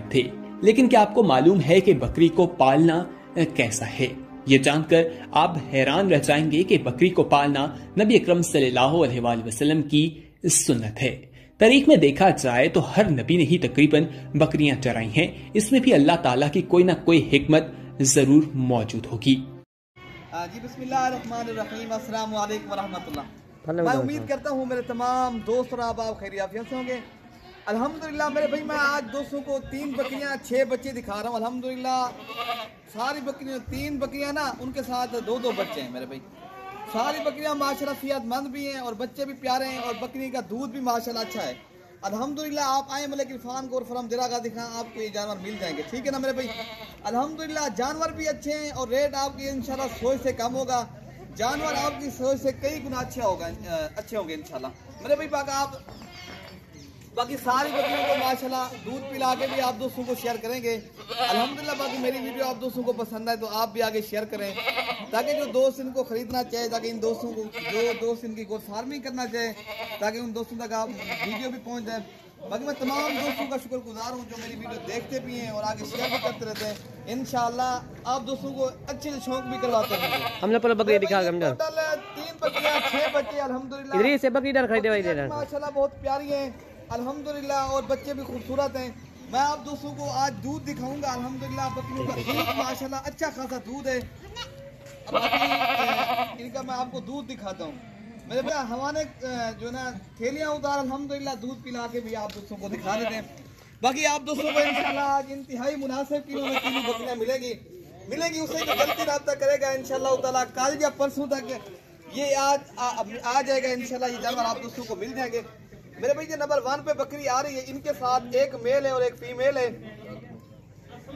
थे। लेकिन क्या आपको मालूम है कि बकरी को पालना कैसा है? ये जानकर आप हैरान रह जाएंगे कि बकरी को पालना नबी अकरम सल्लल्लाहु अलैहि वसल्लम की सुन्नत है। तारीख में देखा जाए तो हर नबी ने ही तकरीबन बकरियां चराई हैं। इसमें भी अल्लाह ताला की कोई ना कोई हिकमत जरूर मौजूद होगी। जी बिस्मिल्लाहिर्रहमानिर्रहीम, अस्सलाम वालेकुम वरहमतुल्लाह। मैं उम्मीद करता हूँ मेरे तमाम दोस्त और आप खैरियत से होंगे। अल्हम्दुलिल्लाह मेरे भाई, मैं आज दोस्तों को 3 बकरियां 6 बच्चे दिखा रहा हूँ। अल्हम्दुलिल्लाह सारी बकरियां 3 बकरियां ना, उनके साथ 2-2 बच्चे हैं मेरे भाई। सारी बकरियां माशाल्लाह सेहतमंद भी हैं और बच्चे भी प्यारे हैं और बकरी का दूध भी माशाल्लाह अच्छा है। अल्हम्दुलिल्लाह आप आए मलिक इरफान को फरम जरा का दिखा, आपको ये जानवर मिल जाएंगे, ठीक है ना मेरे भाई। अल्हम्दुलिल्लाह जानवर भी अच्छे हैं और रेट आपकी इंशाल्लाह सोच से कम होगा। जानवर आपकी सोच से कई गुना अच्छे होंगे इंशाल्लाह मेरे भाई। बाकी सारी बकरियों को माशाल्लाह दूध पिला के भी आप दोस्तों को शेयर करेंगे अल्हम्दुलिल्लाह। बाकी मेरी वीडियो आप दोस्तों को पसंद आए तो आप भी आगे शेयर करें, ताकि जो दोस्त इनको खरीदना चाहे, ताकि इन दोस्तों को जो दोस्त इनकी गोट फार्मिंग करना चाहे, ताकि उन दोस्तों तक आप वीडियो भी पहुंच जाए। बाकी मैं तमाम दोस्तों का शुक्रगुजार हूँ जो मेरी वीडियो देखते भी हैं और आगे शेयर भी करते रहते हैं। इंशाल्लाह आप दोस्तों को अच्छे से शौक भी करवाते हैं। हमने पहले बकरी दिखा, 3 बकरियां 6 बच्चे अल्हम्दुलिल्लाह माशाल्लाह बहुत प्यारी है अल्हम्दुलिल्लाह और बच्चे भी खूबसूरत हैं। मैं आप दोस्तों को आज दूध दिखाऊंगा अल्हम्दुलिल्लाह। बकरियों का दूध माशाल्लाह अच्छा खासा दूध है। बाकी इनका मैं आपको दूध दिखाता हूँ मेरे भैया। हमारे जो ना थैलियाँ उतार अल्हम्दुलिल्लाह दूध पिला के भी आप दोस्तों को दिखा देते हैं। बाकी आप दोस्तों को इंशाल्लाह आज इंतहाई मुनासिब किलो में 3 बकरियाँ मिलेगी। उससे जो जल्दी रब्ता करेगा इंशाल्लाह ताला कल या परसों तक ये आज आ जाएगा इंशाल्लाह। ये जानवर आप दोस्तों को मिल जाएंगे मेरे भाई। ये नंबर 1 पे बकरी आ रही है, इनके साथ एक मेल है और एक फीमेल है।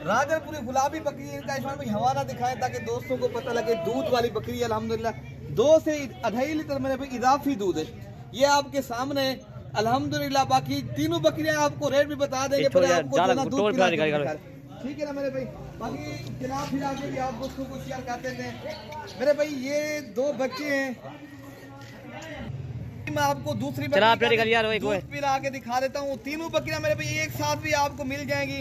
राजनपुरी गुलाबी बकरी है इनका। इसमें भाई हवाला दिखाएं ताकि दोस्तों को पता लगे। दूध वाली बकरी है अल्हम्दुलिल्लाह, 2 से 2.5 लीटर मेरे भाई इजाफी दूध है। ये आपके सामने अल्हम्दुलिल्लाह। बाकी तीनों बकरियां आपको रेट भी बता देंगे, पर आपको दूध पिला के, ठीक है ना मेरे भाई। बाकी जनाब फिर आगे भी आप दोस्तों को शेयर करते थे मेरे भाई। ये 2 बच्चे हैं। मैं आपको दूसरी दूध पिला के दिखा देता हूँ। तीनों बकरियां मेरे भाई एक साथ भी आपको मिल जाएंगी।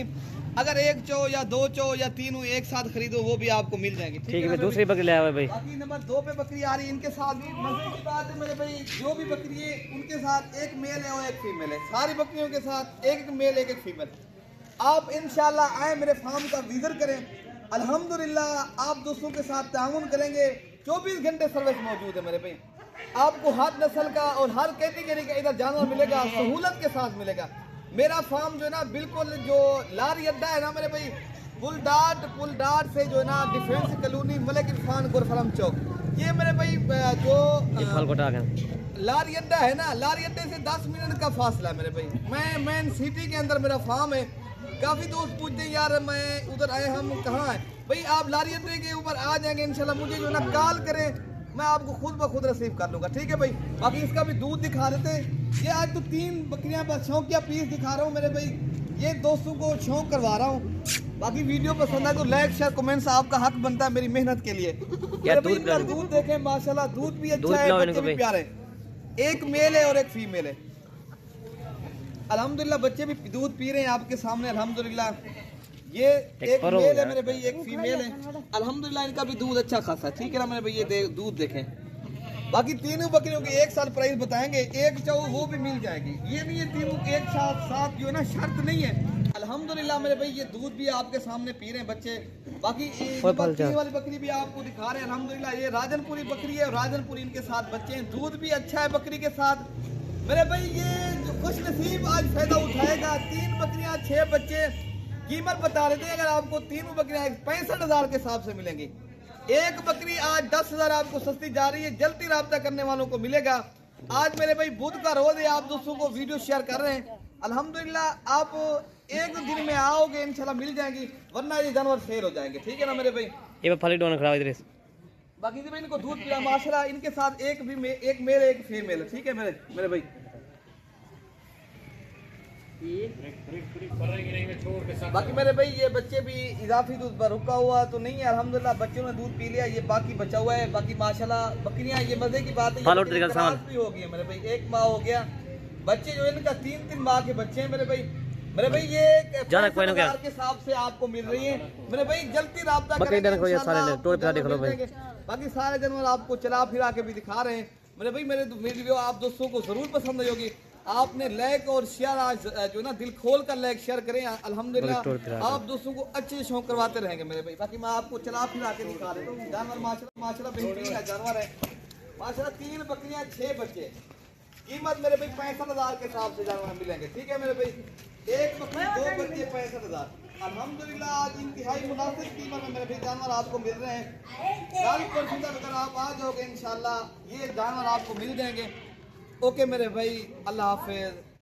अगर 1 चो या 2 चो या तीनों एक साथ खरीदो वो भी आपको मिल जाएंगी, ठीक है। दूसरी बकरी लाया भाई। बाकी नंबर 2 पे बकरी आ रही है, इनके साथ भी मजे की बात है मेरे भाई। जो भी बकरी है उनके साथ एक मेल है और एक फीमेल है। सारी बकरियों के साथ एक मेल एक फीमेल। आप इंशाल्लाह आए मेरे फार्म का विजिट करें अल्हम्दुलिल्लाह। आप दोस्तों के साथ ताउन करेंगे, 24 घंटे सर्विस मौजूद है मेरे भाई। आपको हर नस्ल का और हर कैटेगरी का इधर जानवर मिलेगा, सहूलत के साथ मिलेगा। मेरा फार्म जो है ना बिल्कुल जो लारी अड्डा है ना मेरे भाई, पुल डाट से जो है ना डिफेंस कॉलोनी मलिक इरफान गुरफरम चौक, ये मेरे भाई जो लारी अड्डा है ना, लारी अड्डे से 10 मिनट का फासला है मेरे भाई। मैं मेन सिटी के अंदर मेरा फार्म है। काफी दोस्त पूछते हैं यार मैं उधर आए, हम कहाँ है भाई। आप लारी अड्डे के ऊपर आ जाएंगे इंशाल्लाह, मुझे जो है ना कॉल करें, मैं आपको खुद ब खुद रिसीव कर लूंगा, ठीक है भाई। बाकी इसका भी दूध दिखा देते। ये आज तो 3 बकरियां बस शौकिया पीस दिखा रहा हूँ मेरे भाई। ये दोस्तों को शौक करवा रहा हूँ। बाकी वीडियो पसंद है तो लाइक शेयर कमेंट्स आपका हक बनता है मेरी मेहनत के लिए। दूध देखें माशाल्लाह, दूध भी अच्छा है, बच्चे भी प्यारे। एक मेल है और एक फीमेल है अल्हम्दुलिल्लाह। बच्चे भी दूध पी रहे हैं आपके सामने अल्हम्दुलिल्लाह। ये एक मेल है मेरे भाई, एक फीमेल है अल्हम्दुलिल्लाह। इनका भी दूध अच्छा खासा, ठीक है ना मेरे भाई। ये दूध देखें। बाकी तीनों बकरियों की एक साथ प्राइस बताएंगे, एक चाहो वो भी मिल जाएगी। ये नहीं है तीनों एक साथ जो है ना शर्त नहीं है अल्हम्दुलिल्लाह मेरे भाई। ये दूध भी आपके सामने पी रहे हैं बच्चे। बाकी वाली बकरी भी आपको दिखा रहे हैं अल्हम्दुलिल्लाह। ये राजनपुरी बकरी है और राजनपुरी इनके साथ बच्चे हैं। दूध भी अच्छा है बकरी के साथ मेरे भाई। ये जो खुश नसीब आज फायदा उठाएगा। 3 बकरियां 6 बच्चे। कीमत बता रहे थे अगर आपको 3 बकरियां 65,000 के हिसाब से मिलेंगी। एक बकरी आज 10,000 आपको सस्ती जा रही है। जल्दी राब्ता करने वालों को मिलेगा। आज मेरे भाई बुध का रोज है, आप दोस्तों को वीडियो शेयर कर रहे हैं अल्हम्दुलिल्लाह। आप 1 दिन में आओगे इंशाल्लाह मिल जाएंगी, वरना ये जानवर सेल हो जाएंगे, ठीक है ना मेरे भाई। ये फली डोन खड़ा इधर। बाकी भाई इनको दूध पिला माशाल्लाह। इनके साथ एक मेल एक फीमेल है, ठीक है मेरे भाई। बाकी मेरे भाई ये बच्चे भी इजाफी दूध पर रुका हुआ तो नहीं है अल्हम्दुलिल्लाह। बच्चों ने दूध पी लिया, ये बाकी बचा हुआ है। बाकी माशाल्लाह बकरियां, ये मजे की बात है, भी हो गई है मेरे भाई। 1 माह हो गया बच्चे जो इनका 3 माह के बच्चे हैं मेरे भाई। मेरे भाई ये जाना कोई ना क्या के हिसाब से आपको मिल रही है मेरे भाई, जल्दी राब्ता बकरी करेंगे, डन को ये सारे इंशाल्लाह टोल पे आपको देख लो भाई। मिल जाएंगे। बाकी सारे जानवर आपको चला फिरा के भी दिखा रहे हैं मेरे भाई। मेरे वीडियो आप दोस्तों को जरूर पसंद आई होगी। आपने लाइक और शेयर आज जो ना दिल खोल कर लाइक शेयर करें, अल्हम्दुलिल्लाह आप दोस्तों को अच्छे शौक करवाते रहेंगे मेरे भाई। बाकी मैं आपको चला फिरा के दिखा रहा हूँ जानवर, माशाल्लाह बेहतरीन है जानवर है माशाल्लाह। 3 बकरियां 6 बच्चे, कीमत मेरे भाई 65,000 के हिसाब से जानवर मिलेंगे, ठीक है मेरे भाई। 1 बकरी 2 बच्चे 65,000 अल्हम्दुलिल्लाह आज इंतहाई मुनासिब कीमत में मेरे भाई जानवर आपको मिल रहे हैं। 40% अगर आप आ जाओगे इंशाल्लाह ये जानवर आपको मिल जाएंगे। ओके मेरे भाई, अल्लाह हाफिज।